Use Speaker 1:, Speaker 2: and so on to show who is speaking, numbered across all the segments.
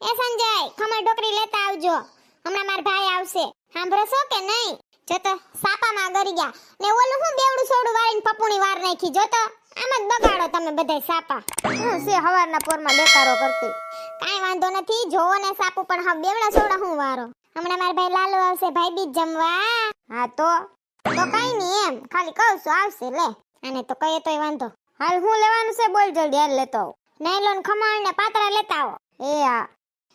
Speaker 1: એ સંજય, ખમણ ઢોકરી લેતા આવજો. હમણાં માર ભાઈ આવશે. સાંભળશો કે નહીં? જો તો સાપામાં ગરી ગયા. ને ઓલું હું બેવડું સોડું વાળીને પપુણી વાર નાખી. જો તો આમ જ બગાડો તમે બધાય સાપા. હું છે હવારના પોરમાં બેકારો કરતી. કાઈ વાંધો નથી, જોવો ને સાપુ પણ હા બેવડા સોડા હું વારો. હમણાં માર ભાઈ લાલુ આવશે ભાઈ બીજ જમવા. હા તો કાઈ નહીં એમ, ખાલી કહું છું આવશે લે. આને તો કહીએ તોય વાંધો. હાલ હું લેવાનું છે બોલ જલ્દી, હાલ લેતો આવ. નાયલોન ખમણ ને પાતરા લેતા આવો. એ હા.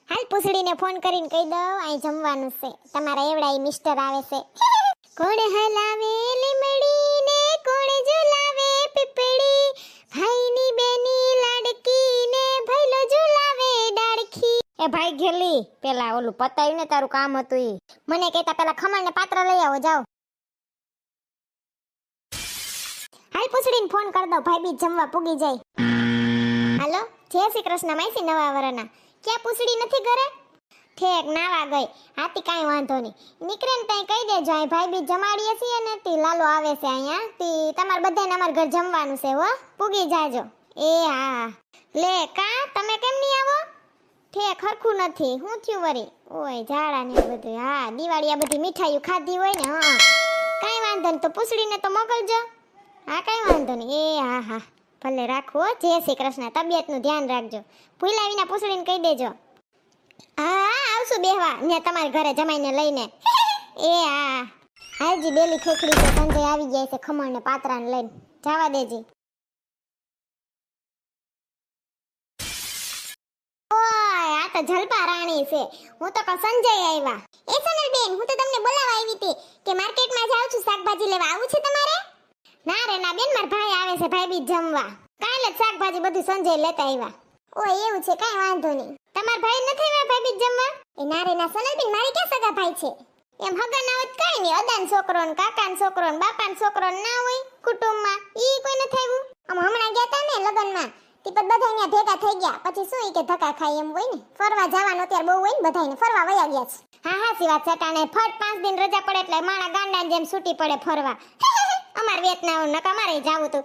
Speaker 1: હાલ પૂછડીને ફોન કરીને કહી દઉં અહીં જમવાનું છે. તમારા એવડા ઈ મિસ્ટર આવે છે. કોણ હલાવે લીમડી ને કોણ ઝુલાવે પીપળી, ભાઈની બેની લાડકી ને ભઈલો ઝુલાવે ડાળખી. એ ભાઈ ઘેલી, પેલા ઓલું પતાયું ને તારું કામ હતું ઈ. મને કહેતા પેલા ખમણ ને પાત્ર લઈ આવો જાઓ. હાલ પૂછડીને ફોન કર દઉં ભાઈ બી જમવા પૂગી જાય. હાલો, જય શ્રી કૃષ્ણ માઈસી નવા વરના. ક્યાં પૂછડી નથી ઘરે? ઠેક નાવા ગઈ. હાથી કાઈ વાંધો નહીં. નીકળે ને તઈ કહી દેજો અહીં ભાઈ બી જમાડીએ છીએ ને તી લાલો આવે છે અહીંયા. તી તમાર બધાને અમાર ઘર જમવાનું છે હો. પૂગી જાજો. એ હા. લે કા તમે કેમ નહીં આવો? ઠેક હરખું નથી. હું થયું વરી? ઓય ઝાડા ને બધું. હા દિવાળી આ બધી મીઠાઈઓ ખાધી હોય ને. હા કાઈ વાંધો નહીં, તો પૂછડીને તો મોકલજો. હા કાઈ વાંધો નહીં. એ હા હા ભલે રાખો. જય શ્રી કૃષ્ણ. તબિયતનું ધ્યાન રાખજો. ભૂલા વિના પૂછડીને કહી દેજો. હા આવશું બેહવા ને તમારા ઘરે જમાઈને લઈને. એ હા હાજી બેલી ખેખડી તો સંજય આવી જાય છે ખમણ ને પાતરા ને લઈને. જવા દેજી. ઓય આ તો જલપા રાણી છે. હું તો કહું સંજય આવ્યા. એ સોનલ બેન, હું તો તમને બોલાવા આવી હતી કે માર્કેટમાં જાઉં છું શાકભાજી લેવા. આવું છે તમારે? ના રે ના બેન, માર ભાઈ આવે છે ભાઈ બી જમવા. કાલે જ શાકભાજી બધું સંજય લેતા આવ્યા. ઓય એવું છે, કાઈ વાંધો નહીં. તમાર ભાઈ નથી આવ્યા ભાઈ બી જમવા? એ ના રે ના સોનલ બેન, મારી ક્યાં સગા ભાઈ છે? એમ હગા ના હોય કાઈ નહીં. અદાન છોકરો ને કાકાનો છોકરો ને બાપાનો છોકરો ના હોય કુટુંબમાં, ઈ કોઈ નથી આવ્યું. આમ હમણાં ગયા તા ને લગનમાં તી પછી બધા અહીંયા ભેગા થઈ ગયા. પછી શું ઈ કે ધક્કા ખાય એમ હોય ને. ફરવા જવાનું અત્યારે બહુ હોય ને બધાને, ફરવા વયા ગયા છે. હા હા સી વાત સટાણે ફટ 5 દિન રજા પડે એટલે માણા ગાંડાની જેમ છૂટી પડે ફરવા. અમાર વેતના નકા મારે જાવું તો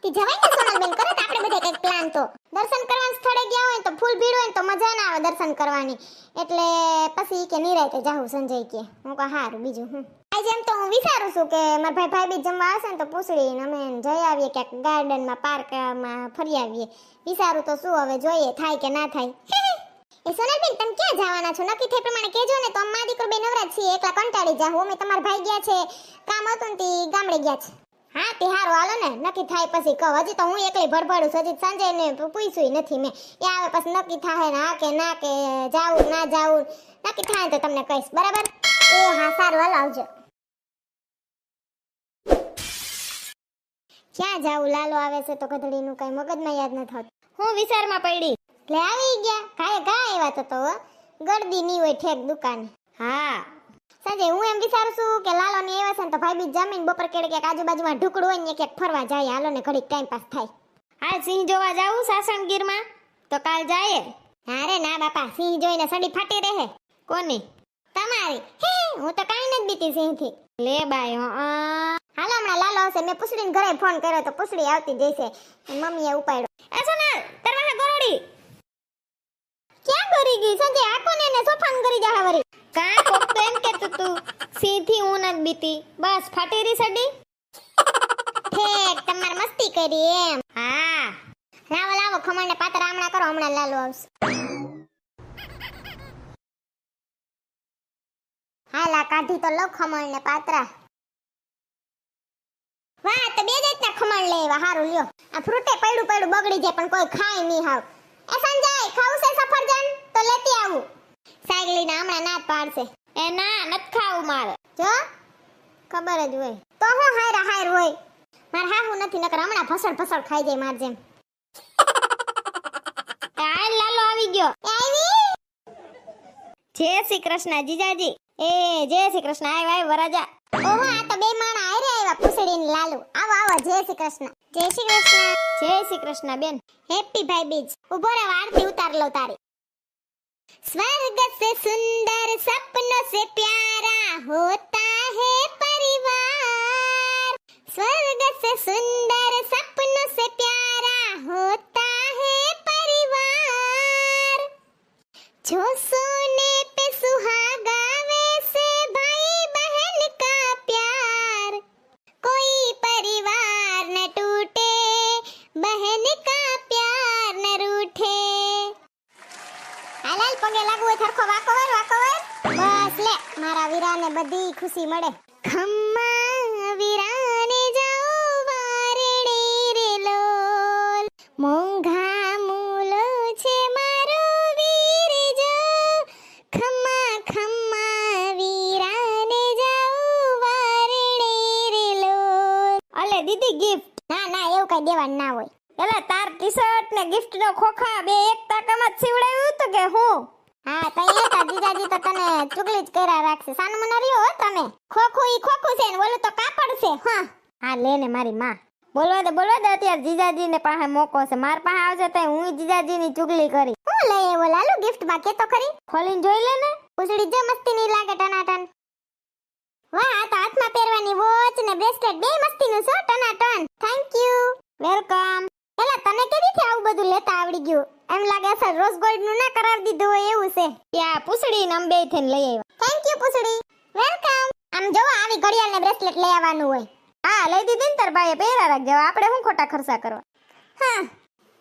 Speaker 1: તી જવાય ને સોનલ બેન. કરે તો આપણે બધા કઈક પ્લાન. તો દર્શન કરવાના સ્થળે ગયા હોય તો ફૂલ ભીડ હોય ને તો મજા ના આવે દર્શન કરવાની. એટલે પછી કે નિરાતે જાહું સંજય કે. હું કહું હારું બીજું હું. આજે એમ તો હું વિચારું છું કે મારા ભાઈ બી જમવા આવશે ને તો પૂછડીને અમે જઈ આવીએ ક્યાંક ગાર્ડનમાં પાર્કમાં ફરી આવીએ. વિચારું તો શું હવે જોઈએ થાય કે ના થાય. એ સોનલ બેન તમે ક્યાં જવાના છો? નક્કી થઈ પ્રમાણે કહેજો ને તો અમારા દીકરો બે નવરાજ છીએ, એકલા કંટાળી જાવ. અમે તમારા ભાઈ ગયા છે કામ હતું ને તી ગામડે ગયા છે. હા તે હારું હાલો ને, નક્કી થાય પછી કહો. હજી તો હું એકલી ભડભડું છું. હજી સંજય ને પૂછ્યું નથી મેં. એ આવે પછી નક્કી થાય ને હા કે ના કે જાવું ના જાવું નક્કી થાય તો તમને કહીશ બરાબર? એ હા સારું હાલો આવજો. ક્યાં જાવું? લાલો આવે છે તો ગધડીનું કઈ મગજમાં યાદ ન થતું. હું વિચારમાં પડી લે આવી ગયા. કાય કા આવ્યા તો ગરદી ની હોય ઠેક દુકાને. હા સંજય હું એમ વિચારું છું કે લાલો ની આવ્યા છે ને તો ભાઈ બી જમીન બપોર કેડે ક્યાંક આજુબાજુમાં ઢુકડું હોય ને ક્યાંક ફરવા જાય. હાલો ને ઘડીક ટાઈમ પાસ થાય. હા સિંહ જોવા જાવું સાસણગીરમાં તો કાલ જાય. હા રે ના બાપા, સિંહ જોઈને સડી ફાટી રહે. કોની? તમારી. હું તો કાઈ નથી બીતી સિંહ થી. લે બાય હાલો હમણાં લાલો આવશે. મેં પૂછડીને ઘરે ફોન કર્યો તો પૂછડી આવતી જઈશે. મમ્મીએ ઉપાડ્યો. એ સોનલ તરવાહે ગરોડી ક્યાં કરી ગઈ? સંજય આખો ને એને સોફાન કરી જા વરી. કા કોક તો એમ કેતું તું સીધી હું નથી બીતી, બસ ફાટી રહી સડી. ઠેક તમાર મસ્તી કરી એમ. હા લાવો લાવો ખમણ ને પાતરા હમણાં કરો, હમણાં લાલો આવશે. હાલા કાઢી તો લો ખમણ ને પાતરા. વાહ તો બે જાતના ખમણ લેવા. હારું લ્યો. આ ફ્રૂટે પડ્યું બગડી જાય પણ કોઈ ખાય નહીં હાવ. એ સંજય ખાવું છે સફરજન તો લેતી આવું. સાયકલી ના હમણાં ના પાડશે. એ ના નત ખાવું મારે. જો ખબર જ હોય તો હું હાયર હોય. મારે હાહુ નથી નકર હમણાં ફસડ ખાઈ જાય માર જેમ. આ લાલો આવી ગયો. એ આવી. જય શ્રી કૃષ્ણ જીજાજી. એ જય શ્રી કૃષ્ણ. આય વરાજા. ઓહો આ તો બે માણા આયરે આવ્યા પૂછડી ને લાલુ. આવો આવો જય શ્રી કૃષ્ણ. જય શ્રી કૃષ્ણ. જય શ્રી કૃષ્ણ બેન. હેપી ભાઈ બીજ. ઉભો રહે આરતી ઉતાર લો તારી. स्वर्ग से सुंदर सपनों से प्यारा होता है परिवार, स्वर्ग से सुंदर सपनों से प्यारा होता है परिवार, जो सोने पे सुहागा वैसे भाई बहन का प्यार कोई परिवार न टूटे बहन का प्यार न रूठे હાલાલ પગે લાગુ હોય થરખો વાકોવર બસ લે મારા વીરાને બધી ખુશી મળે ખમ્મા વીરાને જાઓ વારણે રે લોલ મોંઘા મૂલો છે મારો વીર જો ખમ્મા વીરાને જાઓ વારણે રે લોલ અલે દીદી ગિફ્ટ ના એવું કઈ દેવાનું ના હોય એલા તાર ટી-શર્ટ ને ગિફ્ટ નો ખોખા બે એક તાકામાં જ સીવડાવ્યું તો કે હું હા તઈ એ જીજાજી તો તને ચુગલી જ કર્યા રાખશે સાનું મને રહ્યો હો તમે ખોખું છે ને ઓલું તો કાપડ છે હા લે ને મારી માં બોલવા દે અત્યારે જીજાજી ને પાસે મોકો છે માર પાસે આવશે તો હું જીજાજી ની ચુગલી કરી હું લઈ એવો લાલુ ગિફ્ટ માં કે તો ખરી ખોલીને જોઈ લે ને પૂછડી જે મસ્તી ની લાગે ટનાટન વાહ આ તો હાથમાં પહેરવાની વોચ ને બ્રેસલેટ બે મસ્તી નું છે ટનાટન થેન્ક યુ વેલકમ એલા તને કેવીથી આવું બધું લેતા આવડી ગયું એમ લાગે છે રોઝ ગોલ્ડ નું ના કરાવી દીધું હોય એવું છે યા પૂછડી ને બે થઈને લઈ આવ્યા થેન્ક યુ પૂછડી વેલકમ આમ જો આવી ઘડિયાળ ને બ્રેસલેટ લઈ આવવાનું હોય હા લઈ દીધી ને તાર ભાઈએ પહેરા રાખજો આપણે શું ખોટા ખર્ચા કરવા હા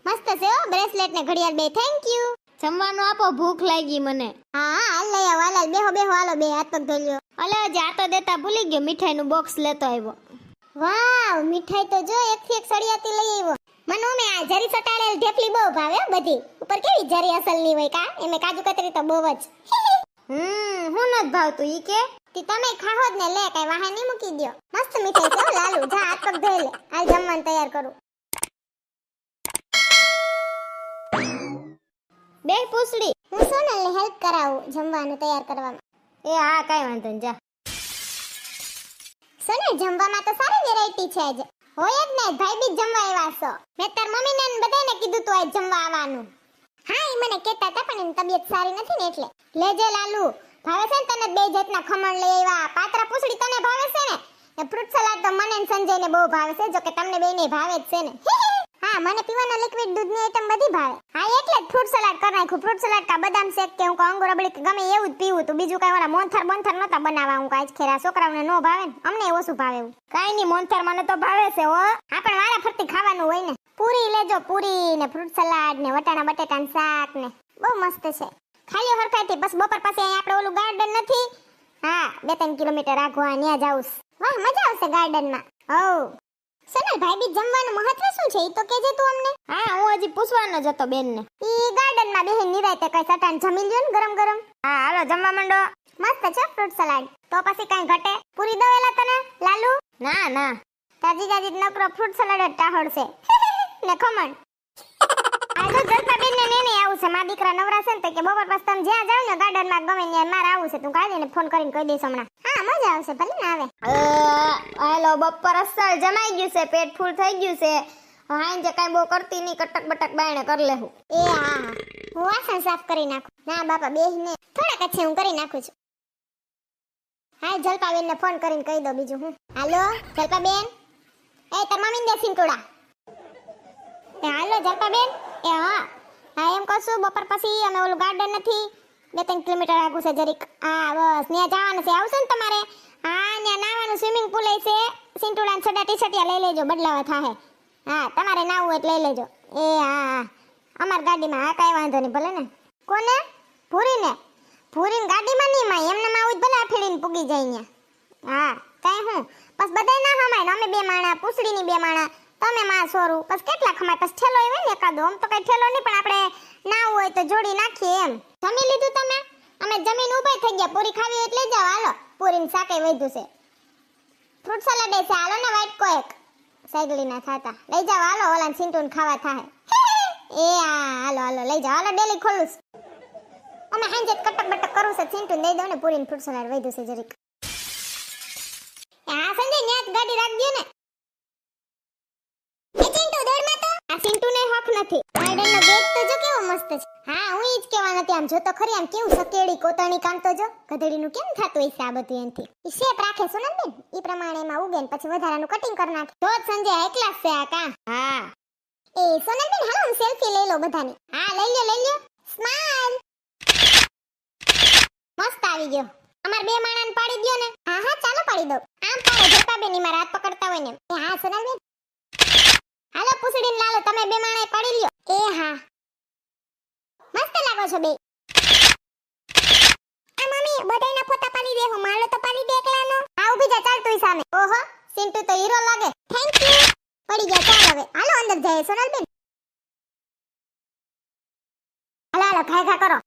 Speaker 1: મસ્ત છે હો બ્રેસલેટ ને ઘડિયાળ બે થેન્ક યુ જમવાનું આપો ભૂખ લાગી મને હા હાલ લઈ આવ હાલ બેહો હાલો બે હાથ પગ ધોઈ લ્યો અલે આજે આ તો દેતા ભૂલી ગયો મીઠાઈ નું બોક્સ લેતો આવ્યો વાવ મીઠાઈ તો જો એક થી એક સળિયાતી લઈ આવ્યો મનો મે આ જરી સટાડેલ ઢેફલી બહુ ભાવે બધી ઉપર કેવી જરી અસલની હોય કા એમે કાજુ કતરી તો બહુ જ હું નત ભાવતું ઈ કે તી તમે ખાહો જ ને લે કઈ વાહે ની મૂકી દ્યો મસ્ત મીઠાઈ છે લાલુ જા હાથ પગ ધોઈ લે હાલ જમવાનું તૈયાર કરું બે પૂછડી હું સોનલને હેલ્પ કરાવું જમવાનું તૈયાર કરવામાં એ હા કાઈ વાંધો ન જા સોનલ જમવામાં તો સારી વેરાયટી છે જ હોય જ ને ભાઈ બી જમવા આવ્યા છો મેં તાર મમ્મીને ને બધાને કીધું તું આજ જમવા આવવાનું હા ઈ મને કહેતા હતા પણ એની તબિયત સારી નથી ને એટલે લેજે લાલુ ભાવે છે ને તને બે જાતના ખમણ લઈ આવ્યા પાત્રા પૂછડી તને ભાવે છે ને એ ફ્રૂટ સલાડ તો મને ને સંજયને બહુ ભાવે છે જો કે તમને બેયને ભાવે જ છે ને હા મને પીવાના લિક્વિડ દૂધની આઈટમ બધી ભાવે હા એટલે જ ફ્રૂટ સલાડ કરી નાખ્યું ફ્રૂટ સલાડ કા બદામ શેક કે હું અંગૂર રબડી કે ગમે એવું જ પીવું તું બીજું કઈ ઓલા મોન્થર નતા બનાવવા હું કાઈ ખેરા છોકરાઓને નો ભાવે ને અમને ઓછું ભાવે એવું કાઈ ની મોન્થર મને તો ભાવે છે હો હા પણ વારા ફરતી ખાવાનું હોય ને પૂરી લેજો પૂરી ને ફ્રૂટ સલાડ ને વટાણા બટેટાનું શાક ને બહુ મસ્ત છે ખાલી હરખાઈથી બસ બપોર પછી અહીં આપણે ઓલું ગાર્ડન નથી હા 2-3 કિલોમીટર આગવા ત્યાં જાઉં વાહ મજા આવશે ગાર્ડનમાં હો સોનલ ભાઈ બી જમવાનું મહત્વ શું છે ઈ તો કેજે તું અમને હા હું હજી પૂછવાનો જ હતો બેન ને ઈ ગાર્ડન માં બેહીને નિરાતે કઈ સટાન જમી લ્યો ને ગરમ હા હાલો જમવા માંડો મસ્ત છે ફ્રૂટ સલાડ તો પછી કઈ ઘટે પૂરી દવેલા તને લાલુ ના તાજી નકરો ફ્રૂટ સલાડ જ ટાહડશે ને ખમણ આજે જલપા બેન ને ને આવું છે મારા દીકરા નવરા છે ને કે બપોર પછી તમે જ્યાં જાવ ને ગાર્ડન માં ગમે ત્યાં મારે આવું છે તું કાઢીને ફોન કરીને કહી દઈશ હમણાં હા મજા આવશે ભલે ને આવે હાલો બપોર અસલ જમાઈ ગયું છે પેટ ફૂલ થઈ ગયું છે હાઈ જે કાઈ બહુ કરતી નહીં કટક બટક બાયણે કરી લેવું એ હા હું વાસણ સાફ કરી નાખું ના બાપા બેહીને થોડાક છે હું કરી નાખું છું હાય જલપા બેન ને ફોન કરીને કહી દો બીજું હું હાલો જલપા બેન એ તાર મમ્મી ને સિંટુડા એ હાલો જલપા બેન એ હા એમ કહું બપોર પછી અમે ઓલું ગાર્ડન નથી 2-3 કિલોમીટર આગું છે જરીક હા બસ ત્યાં જવાનું છે આવશે ને તમારે હા ત્યાં નાવાનું સ્વિમિંગ પુલ છે સિંટુડા ને છડા ટી-શર્ટ લઈ લેજો બદલાવા થાહે હા તમારે નાવું હોય લઈ લેજો એ હા અમાર ગાડીમાં હા કાઈ વાંધો નહીં ભલે ને કોને ભૂરીને ગાડીમાં નહીં માં એમને માં આવું જ ભલે ફેડીને પૂગી જાય ન્યા હા કાઈ હું બસ બધાય ના હમાય અમે બે માણા પૂછડીની બે માણા તમે માં સોરું બસ કેટલા ખમાય બસ ઠેલો હોય ને એકાદો આમ તો કઈ ઠેલો નહીં પણ આપણે ના હોય તો જોડી નાખીએ એમ જમી લીધું તમે અમે જમીન ઊભા થઈ ગયા પૂરી ખાવી એટલે જાવ હાલો પૂરીને શાકે વધ્યું છે ફ્રૂટ સલાડ છે હાલો ને વાઈટ કો એક સાઈગલી ના થાતા લઈ જાવ હાલો ઓલા સિંટુન ખાવા થાય એ હાલો લઈ જાવ હાલો ડેલી ખોલું અમે હાંજે કટક બટક કરું છે સિંટુન દઈ દો ને પૂરીને ફ્રૂટ સલાડ વધ્યું છે જરીક હા સંજય ન્યાત ગાડી રાખજો ને સિંટુને હક નથી ગાર્ડન નો ગેટ તો જો કેવો મસ્ત છે હા હું ઈ જ કહેવા નથી આમ જો તો ખરી આમ કેવું સકેડી કોતરણી કામ તો જો ગધેડીનું કેમ થાતું હોય છે આ બધું એનથી ઈ શેપ રાખે સોનલબેન ઈ પ્રમાણે એમાં ઉગે ને પછી વધારાનું કટિંગ કરી નાખે તો જ સંજય હાઈ ક્લાસ છે આ કા હા એ સોનલબેન હાલો હું સેલ્ફી લઈ લો બધાની હા લઈ લ્યો સ્માઈલ આવી ગયો. અમાર બે માણાને પાડી દ્યો ને. હા હા ચાલો પાડી દો. આમ પાડો જલપાબેન મારા હાથ પકડતા હોય ને. એ હા સોનલબેન. હાલો પૂછડીને લાલો તમે બે માણાએ પાડી લ્યો. એ હા. મસ્ત લાગો છો બે. આ મમ્મી બધાયના ફોટા પાડી દે. હું મારો તો પાડી દે એકલાનો. આ ઊભી જા ચાલ તુંય સામે. ઓહો સિન્ટુ તો હીરો લાગે. Thank you. પડી ગયા ચાલ હવે. હાલો અંદર જાય સોનલબેન. હાલો હાલો ખાઈ કરો.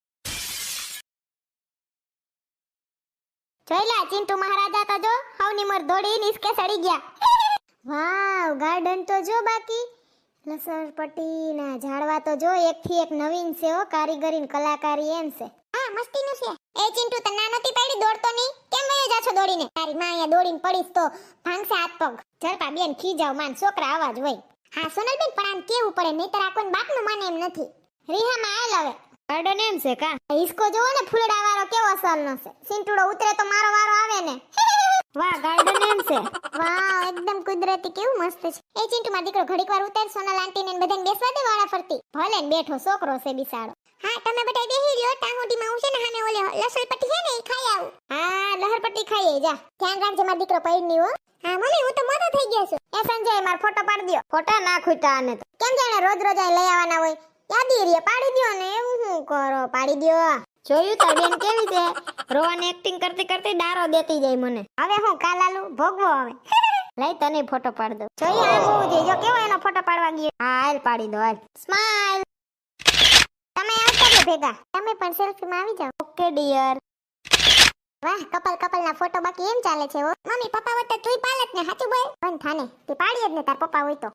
Speaker 1: જોઈ લે ચિંટુ મહારાજા તો જો હવની મર દોડી નિસકે સડી ગયા. વાવ ગાર્ડન તો જો બાકી લસણપટ્ટી ના ઝાડવા તો જો એકથી એક નવીન છે હો. કારીગરી ને કલાકારી એમ છે. હા મસ્તીનું છે. એ ચિંટુ તને ના નતી પાડી દોડતો નહીં કેમ વયો જાછો દોડીને? તારી માં અહીંયા દોડીને પડીશ તો ભાંગશે હાથ પગ. જલપા બેન ખીજાવ માન છોકરા આવા જ હોય. હા સોનલબેન પણ આમ કેવું પડે નહીતર આ કોઈ બાપનું માને એમ નથી. રીહામાં હાલ હવે ગાર્ડન એમ છે કા. હિસકો જોવો ને ફૂલડા વાળો કેવો અસલનો છે. સિંટુડો ઉતરે તો મારો વારો આવે ને. વાહ ગાર્ડન એમ છે. વાહ એકદમ કુદરતી કેવું મસ્ત છે. એ ચિંટુ માં દીકરો ઘડીક વાર ઉતાર સોનલ આંટી ને બધાને બેસવા દે વાળા ફરતી. ભલે ને બેઠો છોકરો છે બિસાડો. હા તમે બધા બેહી રહ્યો ટાંગોટી માં હું છે ને હામે ઓલે લસણપટ્ટી છે ને એ ખાઈ આવું. હા લહરપટ્ટી ખાઈએ જા. ધ્યાન રાખજે માર દીકરો પૈડ ની હો. હા મમ્મી હું તો મોટો થઈ ગયો છું. એ સંજય માર ફોટો પાડી દયો. ફોટા ના ખૂટા આને તો કેમ જાણે રોજ રોજ આ લઈ આવવાના હોય. યાદી રે પાડી દયો ને એવું હું કરો પાડી દયો. જોયું તાર બેન કેવી છે રોવાની એક્ટિંગ કરતી કરતી ડારો દેતી જાય મને. હવે હું કાલાલુ ભોગવો હવે. લઈ તને ફોટો પાડ દો. જોઈએ આ બહુ છે જો કેવો એનો ફોટો પાડવા ગયો. હા હાલ પાડી દો હાલ. સ્માઈલ. તમે આવતા છો ભેગા. તમે પણ સેલ્ફી માં આવી જાઓ. Okay dear. વાહ કપલ ના ફોટો બાકી એમ ચાલે છે હો. મમ્મી પપ્પા હોય તો તુંય પાલત ને સાચું બોલ. બંધ થાને તે પાડી જ ને તાર પપ્પા હોય તો.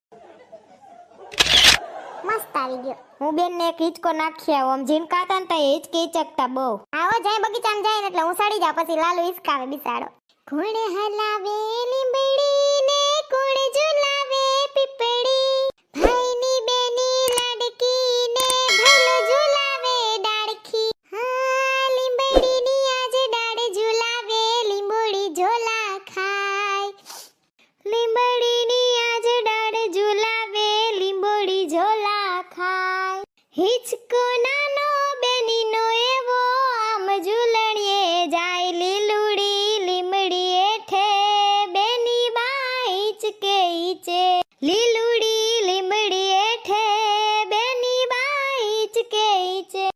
Speaker 1: મસ્ત આવી ગયો. હું બેન ને એક હિચકો નાખી આવું. આમ જીનકાતા ને તો હિચકી હિચકતા બહુ. આવો જાય બગીચામાં જાય ને એટલે હું સડી જાઉં પછી લાલુ હિસકાવે બિસાડો. કોણ હલાવે લીંબડી ને કોણ ઝુલાવે પીપળી. ભાઈની બેની લાડકી ને ભલો ઝુલાવે ડાળખી. હા લીંબડી ની આજે ડાળ ઝુલાવે લીંબડી ઝોલા ખાય. લીંબડી ની આજે ડાળ ઝુલાવે લીંબડી ઝોલા ખાય. હિચકો નાનો બેની નો એવો આમ ઝૂલણીએ જાય લીલુડી લીમડી એઠે બેની બા હિચકે હિચે. લીલુડી લીમડી એઠે બેની બા હિચકે હિચે.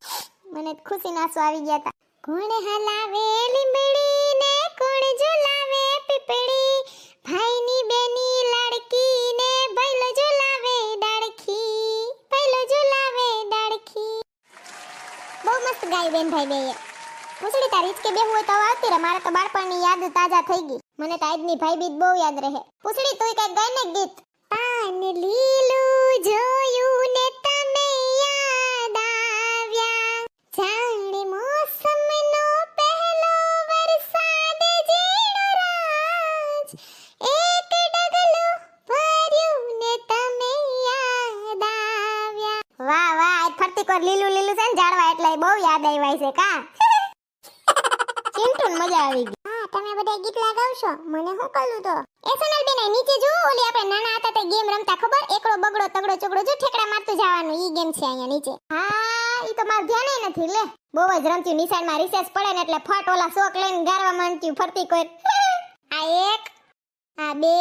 Speaker 1: મને ખુશી નાસો આવી ગયા તા. કોણ હલાવે લીંબડી ને કોણ ઝુલાવે પીપળી. ભાઈની બેની લાડકી ને ભૈલો ઝુલાવે ડાળખી. ભૈલો ઝુલાવે ડાળખી. બહુ મસ્ત ગાય બેન ભાઈ બેય. પૂછડી તારી હિચકે બેહું હોય તો આવતી રે. મારે તો બાળપણની યાદ તાજા થઈ ગઈ. મને તો આજની ભાઈ બીત બહુ યાદ રહે. પૂછડી તુંય કઈક ગાય ને ગીત. પાન લીલું જોયું ને તમે યાદ આવ્યા. જાણે મોસમનો પહેલો વરસાદ જેનો રાજ. એક ડગલું ભર્યું ને તમે યાદ આવ્યા. વાહ વાહ આજ ફરતી કોર લીલું લીલું છે ને ઝાડવા એટલે બહુ યાદ આવ્યા છે કા. ચિંટુ મજા આવી ગઈ. હા તમે બધા ગીત લગાવશો મને હું કરું તો. એ સોનલ બેન નીચે જો ઓલી આપણે નાના હતા તે ગેમ રમતા ખબર. એકડો બગડો તગડો ચગડો જો ઠેકડા મારતું જવાનું ઈ ગેમ છે અહીંયા નીચે. હા ઈ તો માર ધ્યાન નથી લે. બહુ જ રમતી નિશાળમાં રિસેસ પડે ને એટલે ફટ ઓલા શોક લઈને ગારવા માંડતી ફરતી કોઈ. આ એક આ બે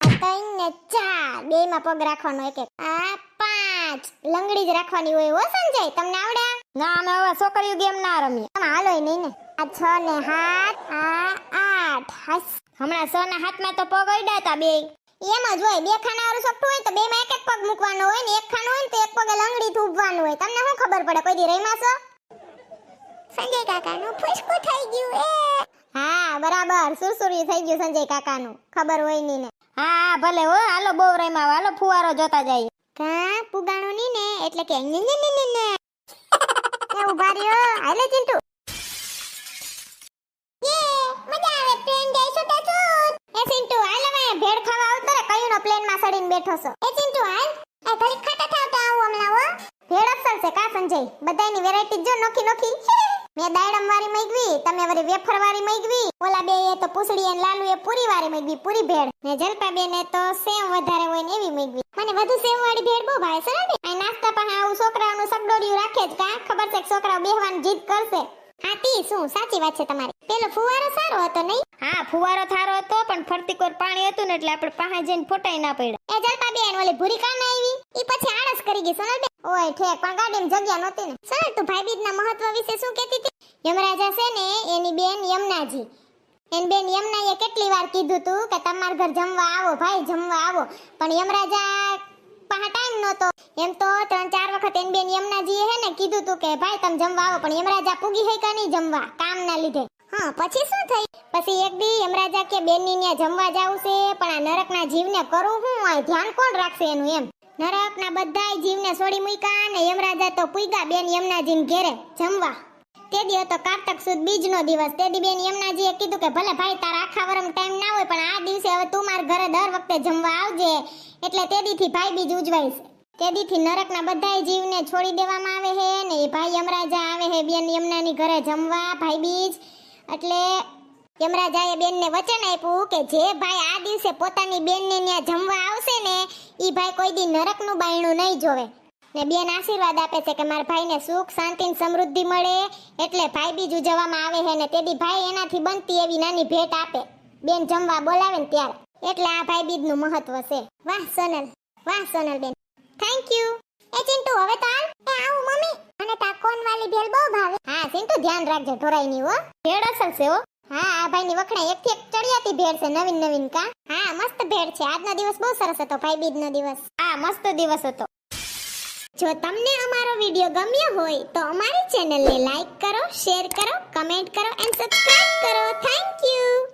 Speaker 1: આ ત્રણ ને ચાર. બે માં પગ રાખવાનો એક એક. આ પાંચ લંગડી જ રાખવાની હોય હો સંજય તમને આવડે? ના અમે હવે છોકરીઓ ગેમ ના રમીએ. તમે હાલોય નહીં ને. આ 6 ને 7 આ 8. હમણાં 6 ના હાથમાં તો પગ અડ્યા તા બે. એમ જ હોય બે ખાના વાળું સપટું હોય તો બે માં એક એક પગ મૂકવાનો હોય ને એક ખાનું હોય ને તો એક પગે લંગડી થી ઊભવાનું હોય. તમને શું ખબર પડે કોઈ દી રહીમાં છો? સંજય કાકાનું ફુસકું થઈ ગયું એ. હા બરાબર સુરસુરી થઈ ગયું સંજય કાકાનું. ખબર હોય ની ને. હા ભલે હો હાલો બહુ રહીમાં હાલો ફુવારો જોતા જાય. કા પુગાણો ની ને એટલે કે ને એ ઉભા રહ્યો હાલે ચિંટુ. મજા આવે ટ્રેન જાય છો તો એ ચિંટુ હાલ હવે ભેળ ખાવા આવતો રે કયુંનો પ્લેન માં સડીને બેઠો છો. એ ચિંટુ હાલ આ ઘડી ખાટા થાવતા આવું હમણાં હો. ભેળ અસર છે કા સંજય બધાયની વેરાયટી જો નોખી નોખી. મેં દાડમ વાળી મગવી તમે વળી વેફર વાળી મગવી. ઓલા બે એ તો પૂછડી અને લાલુ એ પૂરી વાળી મગવી પૂરી ભેળ. ને જલપા બેન એ તો સેવ વધારે હોય ને એવી મગવી. મને વધુ સેવ વાળી ભેળ બહુ ભાવે છે ને. આ નાસ્તા પણ આવું છોકરાઓનું સગડોડિયું રાખે જ કા ખબર છે કે છોકરાઓ બેહવાની જીદ કરશે. હા તી શું સાચી વાત છે તમારી. પેલો ફુવારો સારો હતો નહીં?
Speaker 2: હા ફુવારો થારો હતો પણ ફરતી કોર પાણી હતું ને એટલે આપણે પાસે જઈને ફોટાઈ ના પડ્યા.
Speaker 1: એ જલપા બેન ઓલી ભૂરી કામ આવી ઈ પછી આળસ કરી ગઈ સોનલ બેન. ઓય ઠેક પણ ગાડીમાં જગ્યા નહોતી ને. સોનલ તું ભાઈબીજના મહત્વ વિશે શું કહેતી હતી? યમરાજા છે ને એની બેન યમનાજી, એની બેન યમનાએ કેટલી વાર કીધું તું કે તમાર ઘર જમવા આવો ભાઈ જમવા આવો, પણ યમરાજા પાસે ટાઈમ નહોતો. એમ તો 3-4 વખત એની બેન યમનાજીએ હે ને કીધું તું કે ભાઈ તમે જમવા આવો, પણ યમરાજા પૂગી હે કે નહીં જમવા કામના લીધે. હા પછી શું થઈ? પછી એક દી યમરાજા કે બેનની ન્યા જમવા જાવું છે, પણ આ નરકના જીવને કરું હું આ ધ્યાન કોણ રાખશે એનું એમ. નરકના બધાય જીવને છોડી મૂક્યા ને યમરાજા તો પૂગ્યા બેન યમનાજીને ઘેરે જમવા. તે દી હતો કારતક સુદ બીજનો દિવસ. તે દી બેન યમનાજીએ કીધું કે ભલે ભાઈ તારા આખા વરમ ટાઈમ ના હોય, પણ આ દિવસે હવે તું મારા ઘરે દર વખતે જમવા આવજે. એટલે તે દીથી ભાઈ બીજ ઉજવાય છે. તે દીથી નરકના બધાય જીવને છોડી દેવામાં આવે છે ને એ ભાઈ યમરાજા આવે છે બેન યમનાની ઘરે જમવા ભાઈ બીજ. એટલે યમરાજાએ બેનને વચન આપ્યું કે જે ભાઈ આ દિવસે પોતાની બેનને ત્યાં જમવા આવશે ને ઈ ભાઈ કોઈ દી નરકનું બાયણું નહીં જોવે. ને બેન આશીર્વાદ આપે છે કે મારા ભાઈને સુખ શાંતિ ને સમૃદ્ધિ મળે, એટલે ભાઈ બીજ ઉજવવામાં આવે છે ને તેથી ભાઈ એનાથી બનતી એવી નાની ભેટ આપે બેન જમવા બોલાવે ને ત્યારે. એટલે આ ભાઈ બીજનું મહત્વ છે. વાહ સોનલ બેન, થેન્ક યુ. એ ચિંટુ હવે તો હાલ. એ આવું મમ્મી, અને તા કોન વાલી ભેળ બહુ ભાવે. હા ચિંટુ ધ્યાન રાખજે ઢોરાઈ ની હો.
Speaker 2: ભેળ અસલ છે હો.
Speaker 1: હા આ ભાઈની વખણાઈ એકથી એક ચડિયાતી ભેળ છે નવીન નવીન કા. હા મસ્ત ભેળ છે. આજનો દિવસ બહુ સરસ હતો ભાઈ બીજનો દિવસ.
Speaker 2: હા મસ્ત દિવસ હતો.
Speaker 1: જો તમને અમારો વિડિયો ગમ્યો હોય તો અમારી ચેનલને લાઈક કરો, શેર કરો, કમેન્ટ કરો એન્ડ સબસ્ક્રાઇબ કરો. Thank you.